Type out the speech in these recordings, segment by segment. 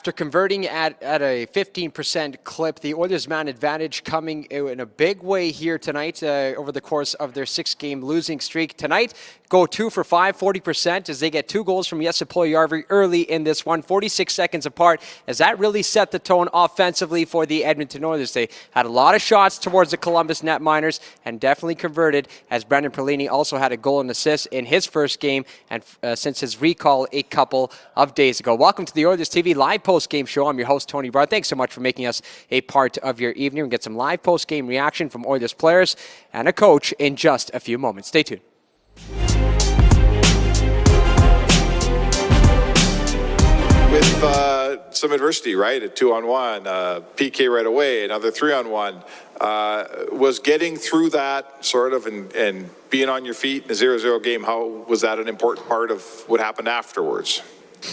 After converting at a 15% clip, the Oilers' man advantage coming in a big way here tonight over the course of their 6-game losing streak. Tonight, go 2 for 5, 40% as they get 2 goals from Jesse Puljujärvi early in this one, 46 seconds apart, as that really set the tone offensively for the Edmonton Oilers. They had a lot of shots towards the Columbus netminers and definitely converted, as Brandon Perlini also had a goal and assist in his first game and since his recall a couple of days ago. Welcome to the Oilers TV live post-game show. I'm your host, Tony Barr. Thanks so much for making us a part of your evening. We'll get some live post-game reaction from Oilers players and a coach in just a few moments. Stay tuned. With some adversity, right? A 2-on-1, PK right away, another 3-on-1. Was getting through that sort of and being on your feet in a 0-0 game, how was that an important part of what happened afterwards?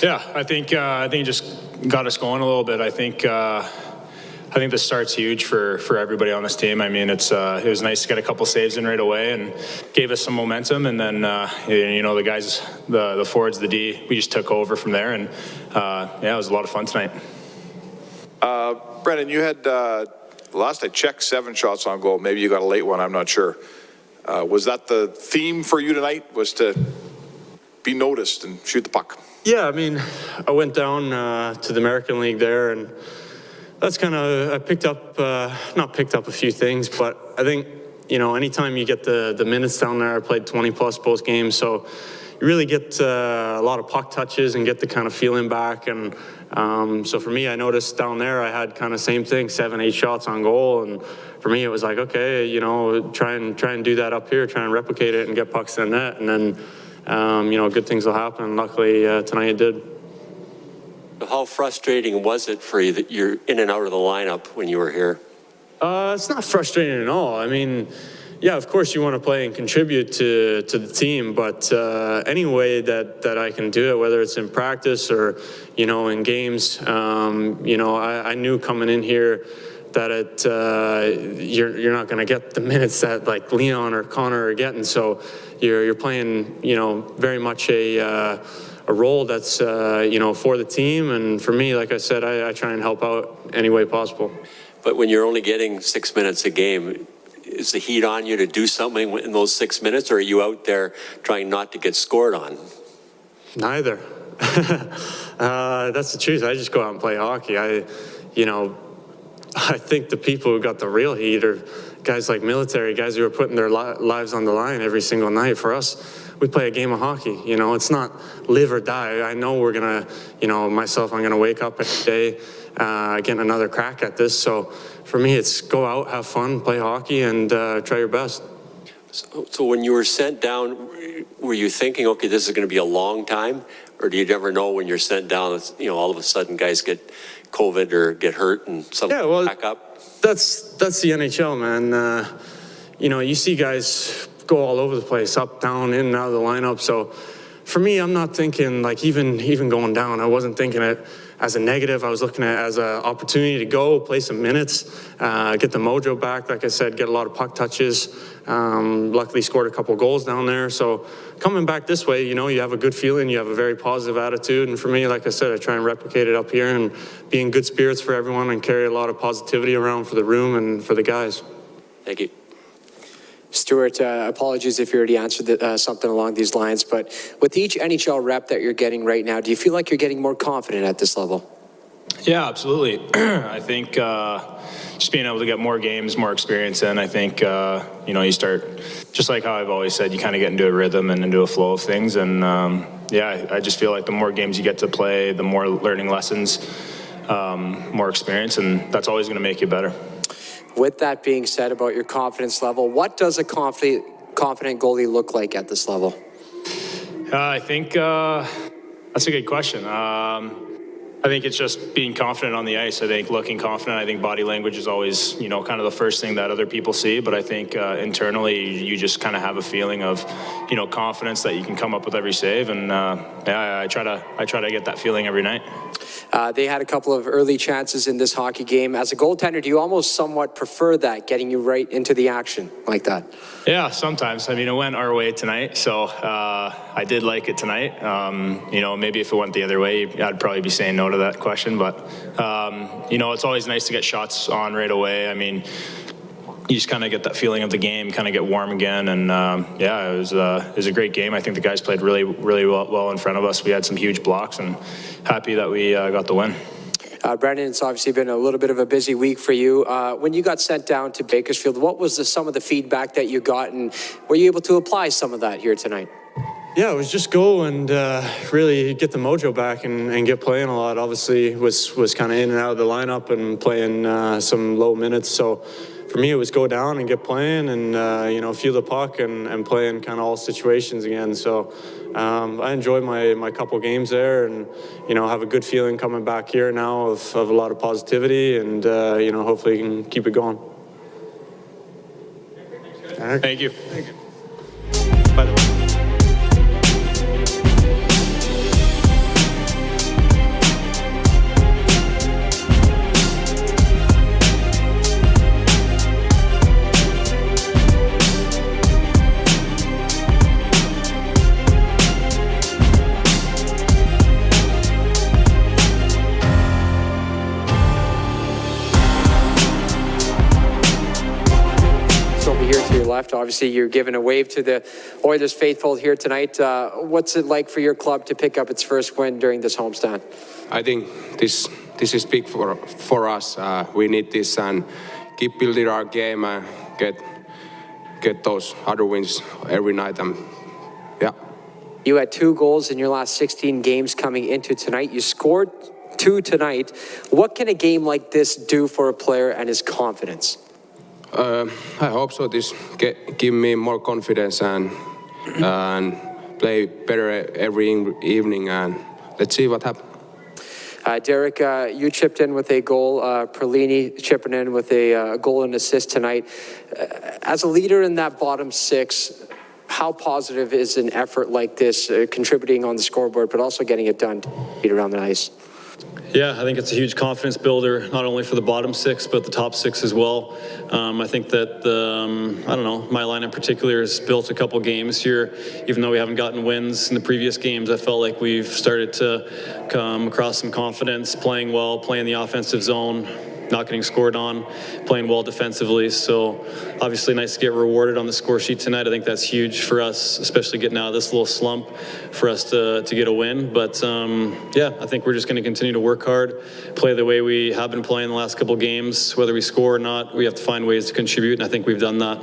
Yeah, I think it just got us going a little bit. I think the start's huge for everybody on this team. I mean, it was nice to get a couple saves in right away and gave us some momentum. And then the guys, the forwards, the D, we just took over from there. And it was a lot of fun tonight. Brandon, you had last I checked 7 shots on goal. Maybe you got a late one. I'm not sure. Was that the theme for you tonight? Was to be noticed and shoot the puck? Yeah, I mean, I went down to the American League there, and that's kind of, I picked up, not picked up a few things, but I think, anytime you get the minutes down there, I played 20 plus both games, so you really get a lot of puck touches and get the kind of feeling back. And so for me, I noticed down there, I had kind of same thing, 7, 8 shots on goal. And for me, it was like, okay, try and do that up here, try and replicate it and get pucks in the net. And then, good things will happen. And luckily tonight it did. How frustrating was it for you that you're in and out of the lineup when you were here? It's not frustrating at all. I mean, yeah, of course you want to play and contribute to the team, but any way that I can do it, whether it's in practice or, in games, I knew coming in here that you're not going to get the minutes that like Leon or Connor are getting. So you're playing, very much a role that's, for the team. And for me, like I said, I try and help out any way possible. But when you're only getting 6 minutes a game, is the heat on you to do something in those 6 minutes, or are you out there trying not to get scored on? Neither. That's the truth. I just go out and play hockey. I think the people who got the real heat are guys like military, guys who are putting their lives on the line every single night. For us, we play a game of hockey. It's not live or die. I know we're going to, myself, I'm going to wake up every day, getting another crack at this. So for me, it's go out, have fun, play hockey, and try your best. So when you were sent down, were you thinking, okay, this is going to be a long time? Or do you never know when you're sent down, all of a sudden guys get COVID or get hurt and something back up? That's the NHL, man. You see guys go all over the place, up, down, in and out of the lineup. So for me, I'm not thinking like even going down. I wasn't thinking it as a negative. I was looking at it as an opportunity to go play some minutes, get the mojo back. Like I said, get a lot of puck touches. Luckily scored a couple goals down there. So coming back this way, you have a good feeling. You have a very positive attitude. And for me, like I said, I try and replicate it up here and be in good spirits for everyone and carry a lot of positivity around for the room and for the guys. Thank you. Stuart, apologies if you already answered something along these lines, but with each NHL rep that you're getting right now, do you feel like you're getting more confident at this level? Yeah, absolutely. I think just being able to get more games, more experience in, I think, you start, just like how I've always said, you kind of get into a rhythm and into a flow of things. And I just feel like the more games you get to play, the more learning lessons, more experience, and that's always going to make you better. With that being said about your confidence level, what does a confident goalie look like at this level? I think that's a good question. I think it's just being confident on the ice. I think looking confident. I think body language is always, kind of the first thing that other people see. But I think internally, you just kind of have a feeling of, confidence that you can come up with every save. And I try to get that feeling every night. They had a couple of early chances in this hockey game. As a goaltender, do you almost somewhat prefer that, getting you right into the action like that? Yeah, sometimes. I mean, it went our way tonight, so I I did like it tonight. You know, maybe if it went the other way, I'd probably be saying no to that question. But, you know, it's always nice to get shots on right away. I mean, you just kind of get that feeling of the game, kind of get warm again. And, yeah, it was a great game. I think the guys played really, really well in front of us. We had some huge blocks, and happy that we got the win. Brandon, it's obviously been a little bit of a busy week for you. When you got sent down to Bakersfield, what was some of the feedback that you got, and were you able to apply some of that here tonight? Yeah, it was just go and really get the mojo back and get playing a lot. Obviously, was kind of in and out of the lineup and playing some low minutes. So for me, it was go down and get playing and, you know, feel the puck and play in kind of all situations again. So I enjoyed my couple games there and, you know, have a good feeling coming back here now of a lot of positivity and, you know, hopefully can keep it going. Thank you. Thank you. Left. Obviously, you're giving a wave to the Oilers faithful here tonight. What's it like for your club to pick up its first win during this homestand? I think this is big for us. We need this and keep building our game and get those other wins every night. And yeah. You had 2 goals in your last 16 games coming into tonight. You scored 2 tonight. What can a game like this do for a player and his confidence? I hope so. This give me more confidence and play better every evening, and let's see what happens. Derek, you chipped in with a goal. Perlini chipping in with a goal and assist tonight. As a leader in that bottom 6, how positive is an effort like this, contributing on the scoreboard, but also getting it done around the ice? Yeah, I think it's a huge confidence builder, not only for the bottom 6, but the top 6 as well. I think that, I don't know, my line in particular has built a couple games here. Even though we haven't gotten wins in the previous games, I felt like we've started to come across some confidence, playing well, playing the offensive zone, not getting scored on, playing well defensively. So obviously nice to get rewarded on the score sheet tonight. I think that's huge for us, especially getting out of this little slump, for us to get a win. But yeah, I think we're just going to continue to work hard, play the way we have been playing the last couple games. Whether we score or not, we have to find ways to contribute, and I think we've done that.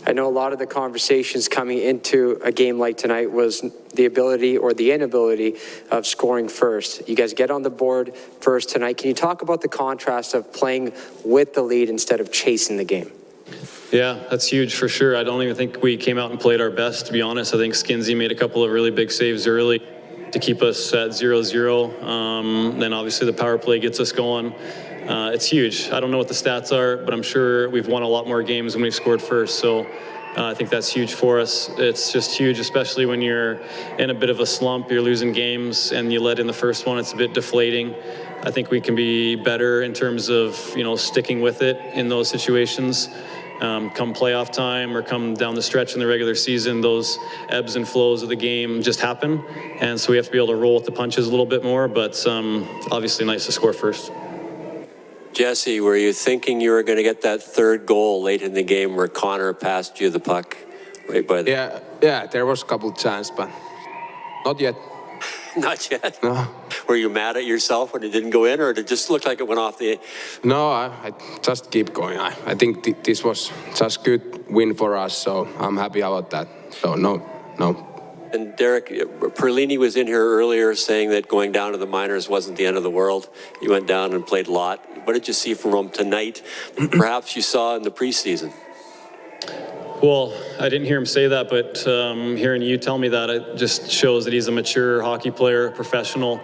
I know a lot of the conversations coming into a game like tonight was the ability or the inability of scoring first. You guys get on the board first tonight. Can you talk about the contrast of playing with the lead instead of chasing the game? Yeah, that's huge for sure. I don't even think we came out and played our best, to be honest. I think Skinsey made a couple of really big saves early to keep us at 0-0. Then obviously the power play gets us going. It's huge. I don't know what the stats are, but I'm sure we've won a lot more games when we've scored first. So I think that's huge for us. It's just huge, especially when you're in a bit of a slump, you're losing games, and you let in the first one. It's a bit deflating. I think we can be better in terms of, you know, sticking with it in those situations. Come playoff time or come down the stretch in the regular season, those ebbs and flows of the game just happen. And so we have to be able to roll with the punches a little bit more, but obviously nice to score first. Jesse, were you thinking you were going to get that 3rd goal late in the game where Connor passed you the puck right by the... Yeah, there was a couple chances, but not yet. Not yet? No. Were you mad at yourself when it didn't go in, or did it just look like it went off the... No, I just keep going. I think this was just good win for us, so I'm happy about that. So no. And Derek, Perlini was in here earlier saying that going down to the minors wasn't the end of the world. You went down and played a lot. What did you see from him tonight that perhaps you saw in the preseason? Well, I didn't hear him say that, but hearing you tell me that, it just shows that he's a mature hockey player, professional.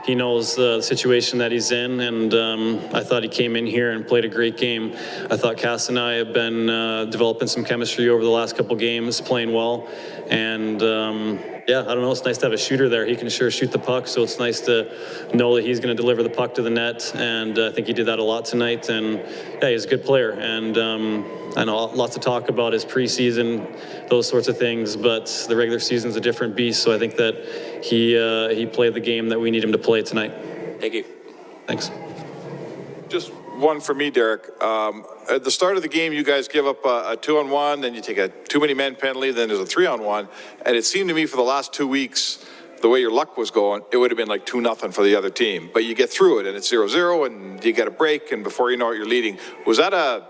He knows the situation that he's in, and I thought he came in here and played a great game. I thought Cass and I have been developing some chemistry over the last couple games, playing well, and Yeah, I don't know. It's nice to have a shooter there. He can sure shoot the puck, so it's nice to know that he's going to deliver the puck to the net. And I think he did that a lot tonight. And yeah, he's a good player. And I know lots of talk about his preseason, those sorts of things, but the regular season's a different beast. So I think that he played the game that we need him to play tonight. Thank you. Thanks. Just one for me, Derek. At the start of the game, you guys give up a 2-on-1, then you take a too many men penalty, then there's a 3-on-1. And it seemed to me for the last 2 weeks, the way your luck was going, it would have been like 2-0 for the other team. But you get through it and it's 0-0 and you get a break and before you know it, you're leading. Was that a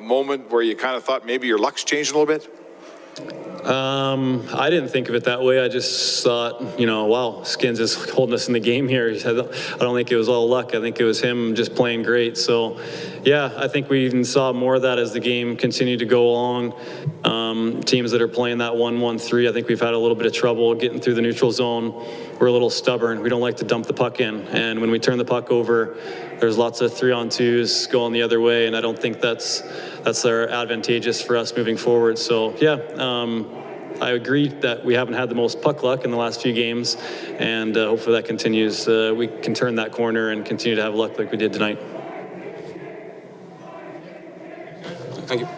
moment where you kind of thought maybe your luck's changed a little bit? I didn't think of it that way. I just thought, wow, Skins is holding us in the game here. I don't think it was all luck. I think it was him just playing great. So, yeah, I think we even saw more of that as the game continued to go along. Teams that are playing that 1-1-3, I think we've had a little bit of trouble getting through the neutral zone. We're a little stubborn. We don't like to dump the puck in. And when we turn the puck over, there's lots of 3-on-2s going the other way, and I don't think that's advantageous for us moving forward. So, yeah, I agree that we haven't had the most puck luck in the last few games, and hopefully that continues. We can turn that corner and continue to have luck like we did tonight. Thank you.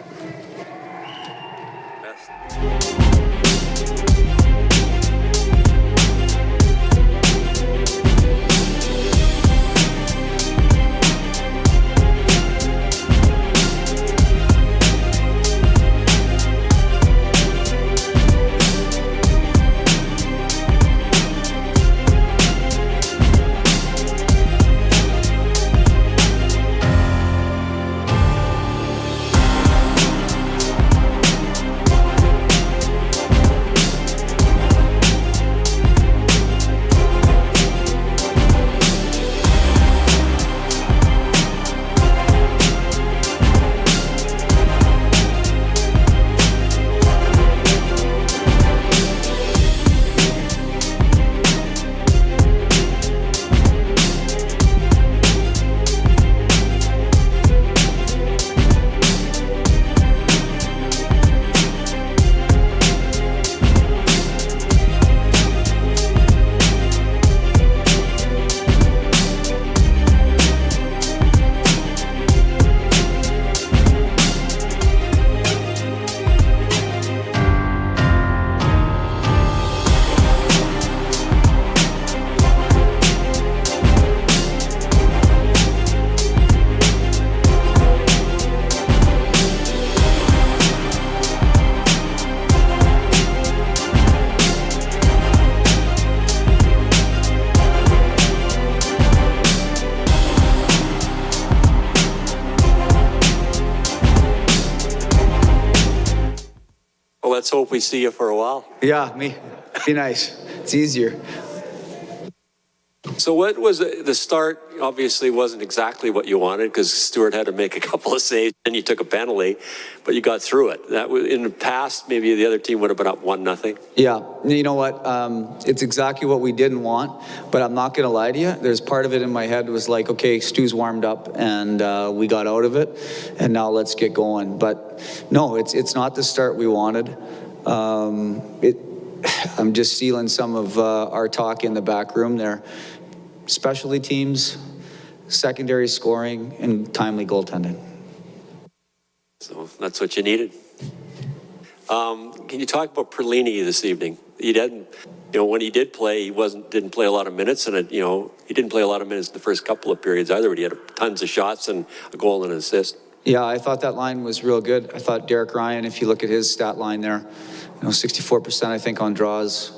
Let's hope we see you for a while. Yeah, be nice. It's easier. So what was the start? Obviously wasn't exactly what you wanted because Stuart had to make a couple of saves and you took a penalty, but you got through it. That was, in the past, maybe the other team would have been up 1-0. Yeah, you know what? It's exactly what we didn't want, but I'm not going to lie to you. There's part of it in my head was like, okay, Stu's warmed up and we got out of it, and now let's get going. But no, it's not the start we wanted. I'm just stealing some of our talk in the back room there. Specialty teams, secondary scoring, and timely goaltending. So that's what you needed. Can you talk about Perlini this evening? He didn't, when he did play, he didn't play a lot of minutes, and he didn't play a lot of minutes in the first couple of periods either. But he had tons of shots and a goal and an assist. Yeah, I thought that line was real good. I thought Derek Ryan, if you look at his stat line there, 64% I think on draws.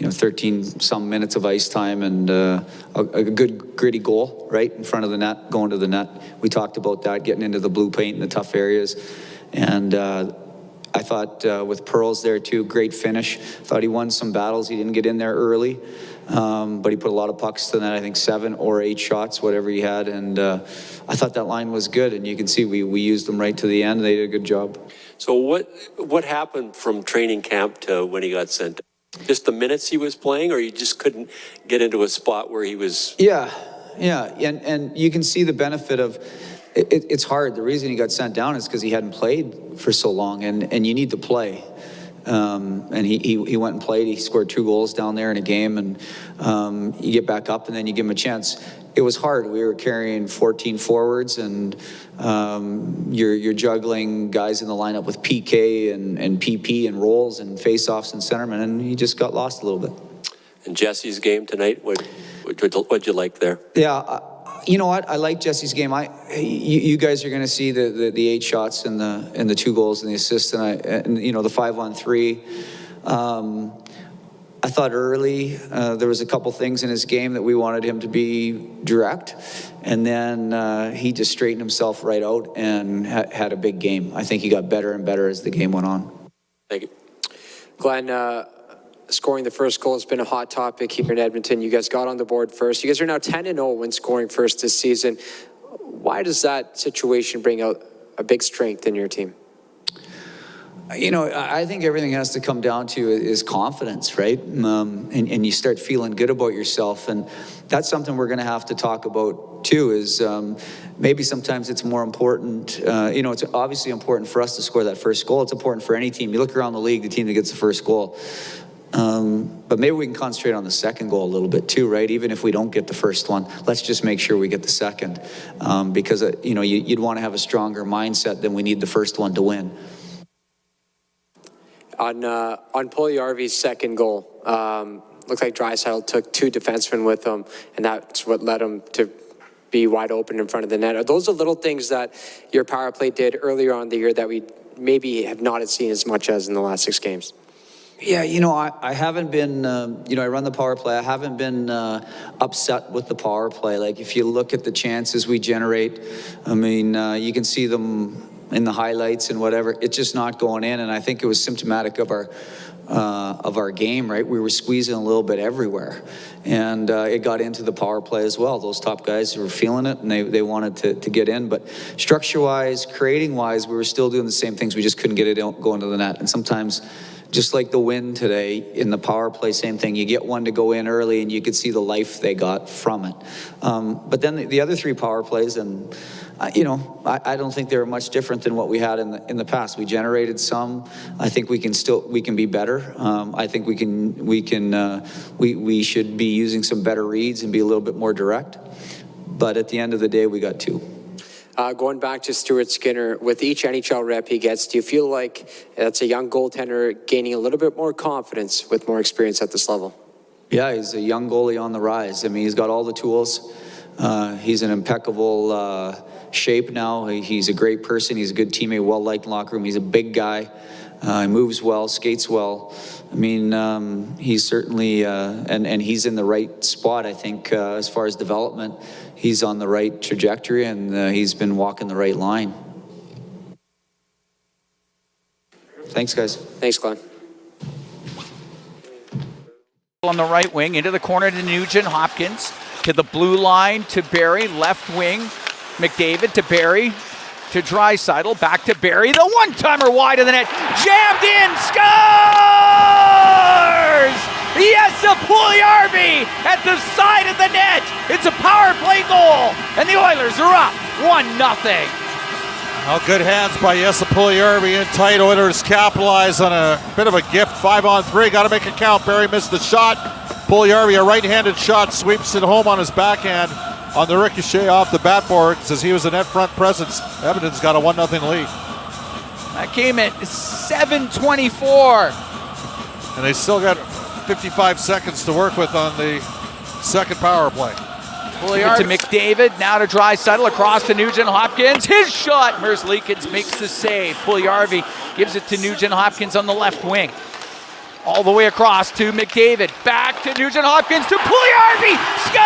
13 some minutes of ice time and a good gritty goal right in front of the net, going to the net. We talked about that, getting into the blue paint in the tough areas. And I thought with Pearls there too, great finish. Thought he won some battles. He didn't get in there early, but he put a lot of pucks to the net, I think 7 or 8 shots, whatever he had. And I thought that line was good. And you can see we used them right to the end. They did a good job. So what happened from training camp to when he got sent? Just the minutes he was playing, or you just couldn't get into a spot where he was? Yeah. And you can see the benefit of it's hard. The reason he got sent down is because he hadn't played for so long, and you need to play. And he went and played. He scored 2 goals down there in a game, and you get back up and then you give him a chance. It was hard. We were carrying 14 forwards, and you're juggling guys in the lineup with PK and PP and rolls and faceoffs and centermen, and he just got lost a little bit. And Jesse's game tonight, what'd you like there? Yeah, you know what? I like Jesse's game. You guys are going to see the 8 shots and the 2 goals and the assists, and you know, the 5-on-3. I thought early there was a couple things in his game that we wanted him to be direct, and then he just straightened himself right out and had a big game. I think he got better and better as the game went on. Thank you. Glenn, scoring the first goal has been a hot topic here in Edmonton. You guys got on the board first. You guys are now 10-0 when scoring first this season. Why does that situation bring out a big strength in your team? You know, I think everything has to come down to is confidence, right? And you start feeling good about yourself. And that's something we're going to have to talk about too, is maybe sometimes it's more important. You know, it's obviously important for us to score that first goal. It's important for any team. You look around the league, the team that gets the first goal. But maybe we can concentrate on the second goal a little bit too, right? Even if we don't get the first one, let's just make sure we get the second. Because, you know, you'd want to have a stronger mindset than we need the first one to win. On Puljujärvi's second goal, looks like Draisaitl took 2 defensemen with him, and that's what led him to be wide open in front of the net. Are those the little things that your power play did earlier on in the year that we maybe have not seen as much as in the last 6 games? Yeah, you know, I haven't been, you know, I run the power play. I haven't been upset with the power play. Like, if you look at the chances we generate, I mean, you can see them in the highlights and whatever. It's just not going in, and I think it was symptomatic of our game, right? We were squeezing a little bit everywhere, and it got into the power play as well. Those top guys were feeling it, and they wanted to get in, but structure-wise, creating-wise, we were still doing the same things. We just couldn't get it going to the net, and sometimes, just like the win today in the power play, same thing. You get one to go in early, and you could see the life they got from it. But then the other 3 power plays, and you know, I don't think they were much different than what we had in the past. We generated some. I think we can be better. I think we should be using some better reads and be a little bit more direct. But at the end of the day, we got 2. Going back to Stuart Skinner, with each NHL rep he gets, do you feel like that's a young goaltender gaining a little bit more confidence with more experience at this level? Yeah, he's a young goalie on the rise. I mean, he's got all the tools. He's in impeccable shape now. He's a great person. He's a good teammate, well-liked in the locker room. He's a big guy. He moves well, skates well. I mean, he's certainly, and he's in the right spot, I think, as far as development. He's on the right trajectory, and he's been walking the right line. Thanks, guys. Thanks, Glenn. On the right wing, into the corner to Nugent Hopkins, to the blue line to Barrie, left wing, McDavid to Barrie, to Draisaitl, back to Barrie, the one-timer wide of the net, jammed in, scores! Yes, Puljujärvi at the side of the net. It's a power play goal, and the Oilers are up 1-0. Well, good hands by Jesse Puljujärvi in tight. Oilers capitalize on a bit of a gift. 5-on-3, got to make it count. Barrie missed the shot. Puljujärvi, a right-handed shot, sweeps it home on his backhand on the ricochet off the backboard. Says he was a net front presence. Edmonton's got a 1-0 lead. That came at 7:24. And they still got 55 seconds to work with on the second power play. Puljujärvi to McDavid, now to Draisaitl, across to Nugent Hopkins. His shot, Merzlikins makes the save. Puljujärvi gives it to Nugent Hopkins on the left wing. All the way across to McDavid, back to Nugent Hopkins, to Puljujärvi, scores!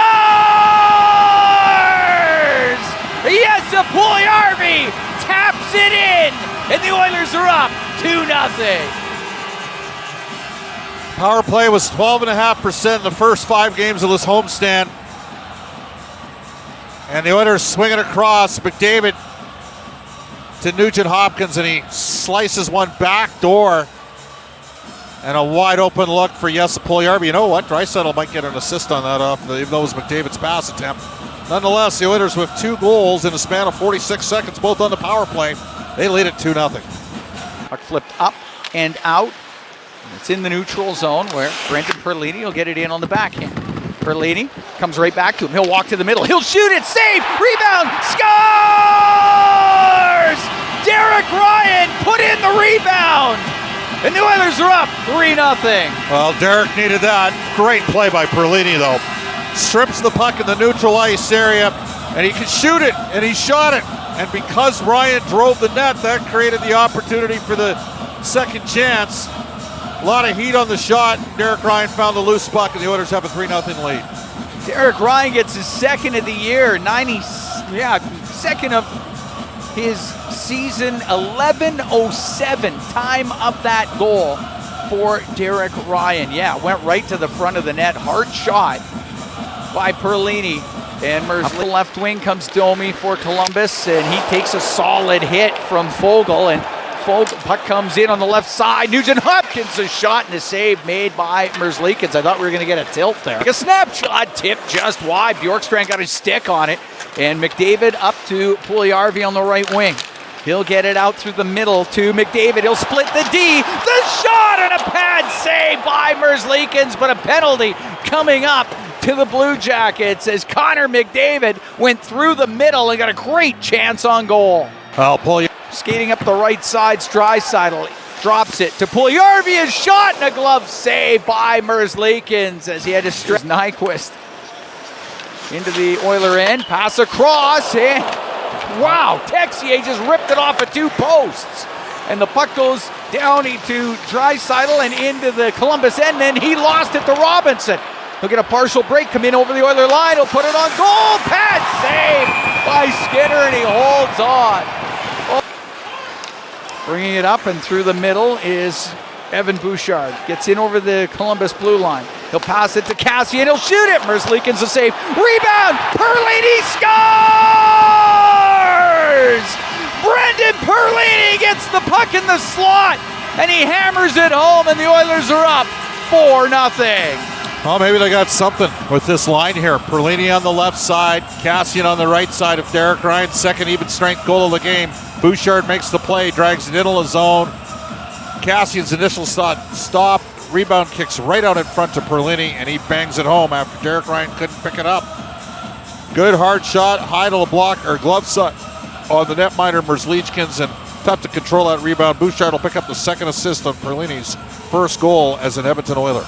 Yes, Puljujärvi taps it in, and the Oilers are up 2-0. Power play was 12.5% in the first 5 games of this homestand. And the Oilers swinging across, McDavid to Nugent Hopkins, and he slices one back door. And a wide open look for Jesse Puljujärvi. You know what? Draisaitl might get an assist on that even though it was McDavid's pass attempt. Nonetheless, the Oilers with 2 goals in a span of 46 seconds, both on the power play. They lead at 2-0. Puck flipped up and out. It's in the neutral zone where Brandon Perlini will get it in on the backhand. Perlini comes right back to him. He'll walk to the middle. He'll shoot it. Save. Rebound. Scores! Derek Ryan put in the rebound. And the Oilers are up 3-0. Well, Derek needed that. Great play by Perlini, though. Strips the puck in the neutral ice area, and he can shoot it, and he shot it. And because Ryan drove the net, that created the opportunity for the second chance. A lot of heat on the shot. Derek Ryan found the loose puck, and the Oilers have a 3-0 lead. Derek Ryan gets his second of the year, second of his season, 11:07 time of that goal for Derek Ryan. Yeah, went right to the front of the net. Hard shot by Perlini. And Mersley left wing comes Domi for Columbus, and he takes a solid hit from Foegele, and puck comes in on the left side. Nugent Hopkins, a shot and a save made by Merzlikins. I thought we were going to get a tilt there. A snapshot tipped just wide. Bjorkstrand got his stick on it, and McDavid up to Puljujarvi on the right wing. He'll get it out through the middle to McDavid. He'll split the D. The shot and a pad save by Merzlikins, but a penalty coming up to the Blue Jackets as Connor McDavid went through the middle and got a great chance on goal. Skating up the right side, Draisaitl drops it to Puljujarvi. A shot and a glove save by Merzlikins as he had to strip Nyquist into the Oiler end. Pass across, and wow, Texier just ripped it off of two posts. And the puck goes down to Draisaitl and into the Columbus end, and he lost it to Robinson. He'll get a partial break, come in over the Oiler line, he'll put it on goal. Pad save by Skinner, and he holds on. Bringing it up and through the middle is Evan Bouchard. Gets in over the Columbus blue line. He'll pass it to Cassian. He'll shoot it. Merzlikins a save. Rebound. Perlini scores! Brandon Perlini gets the puck in the slot, and he hammers it home, and the Oilers are up 4-0. Well, maybe they got something with this line here. Perlini on the left side, Cassian on the right side of Derek Ryan's second even strength goal of the game. Bouchard makes the play, drags it into the zone. Cassian's initial stop, rebound kicks right out in front to Perlini, and he bangs it home after Derek Ryan couldn't pick it up. Good hard shot, high to the block, or glove shot on the netminder Merzlikins, and tough to control that rebound. Bouchard will pick up the second assist on Perlini's first goal as an Edmonton Oiler.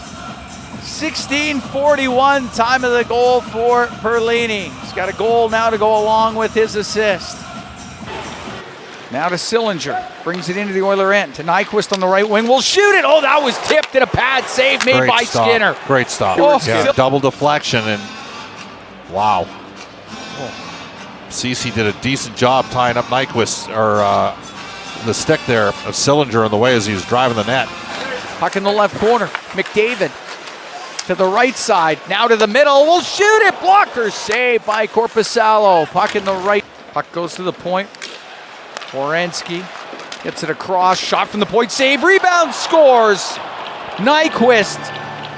16:41 time of the goal for Perlini. He's got a goal now to go along with his assist. Now to Sillinger, brings it into the Oiler end. To Nyquist on the right wing, will shoot it. Oh, that was tipped and a pad save made by Skinner. Great stop. Oh, yeah, double deflection, and wow. Ceci did a decent job tying up Nyquist, or the stick there of Sillinger in the way as he was driving the net. Puck in the left corner. McDavid to the right side. Now to the middle. Will shoot it. Blocker save by Korpisalo. Puck in the right. Puck goes to the point. Werenski gets it across, shot from the point, save, rebound, scores. Nyquist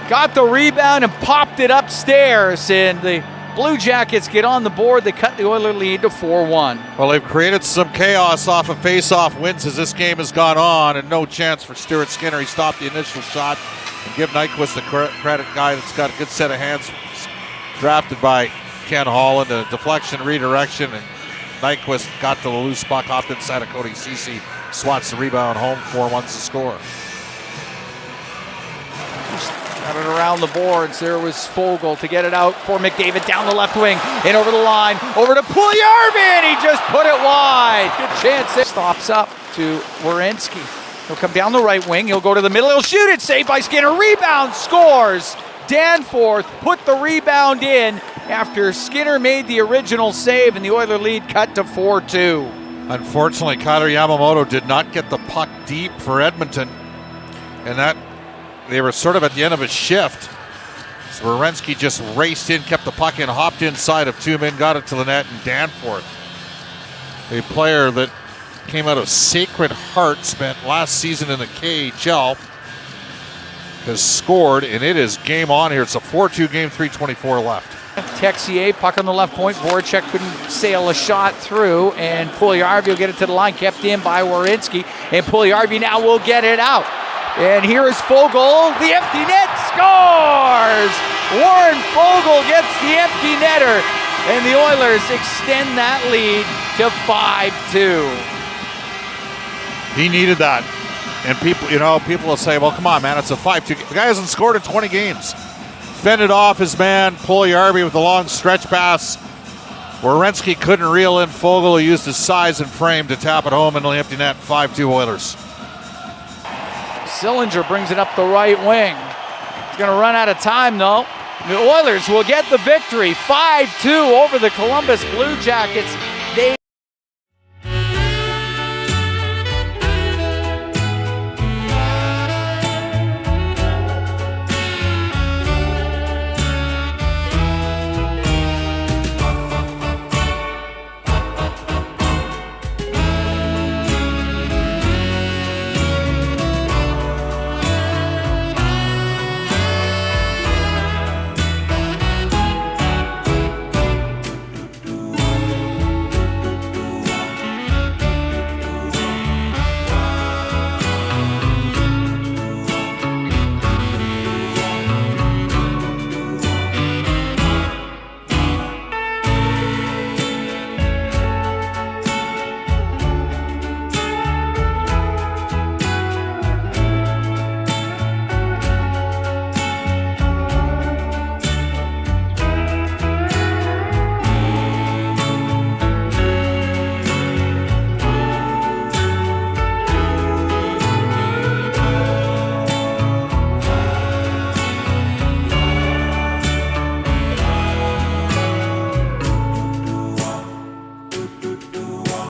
got the rebound and popped it upstairs, and the Blue Jackets get on the board. They cut the Oiler lead to 4-1. Well, they've created some chaos off of face-off wins as this game has gone on, and no chance for Stuart Skinner. He stopped the initial shot, and give Nyquist the credit, guy that's got a good set of hands, drafted by Ken Holland, a deflection, redirection, and Nyquist got to the loose puck, hopped inside of Cody Ceci, swats the rebound home, 4-1 to score. Got it around the boards. There was Foegele to get it out for McDavid down the left wing, in over the line, over to Puljujarvi, and he just put it wide. Good chance. Stops up to Werenski. He'll come down the right wing. He'll go to the middle. He'll shoot it. Saved by Skinner. Rebound. Scores. Danforth put the rebound in after Skinner made the original save, and the Oiler lead cut to 4-2. Unfortunately, Kailer Yamamoto did not get the puck deep for Edmonton, and that they were sort of at the end of a shift. So Werenski just raced in, kept the puck in, hopped inside of two men, got it to the net, and Danforth, a player that came out of Sacred Heart, spent last season in the KHL, has scored, and it is game on here. It's a 4-2 game, 3:24 left. Texier, puck on the left point. Voracek couldn't sail a shot through, and Puljujarvi will get it to the line, kept in by Werenski, and Puljujarvi now will get it out. And here is Fogle, the empty net, scores! Warren Fogle gets the empty netter, and the Oilers extend that lead to 5-2. He needed that. And people will say, well, come on, man, it's a 5-2. The guy hasn't scored in 20 games. Fended off his man, Puljujarvi, with a long stretch pass. Werenski couldn't reel in Fogle, who used his size and frame to tap it home in the empty net. 5-2 Oilers. Sillinger brings it up the right wing. He's going to run out of time, though. The Oilers will get the victory, 5-2 over the Columbus Blue Jackets.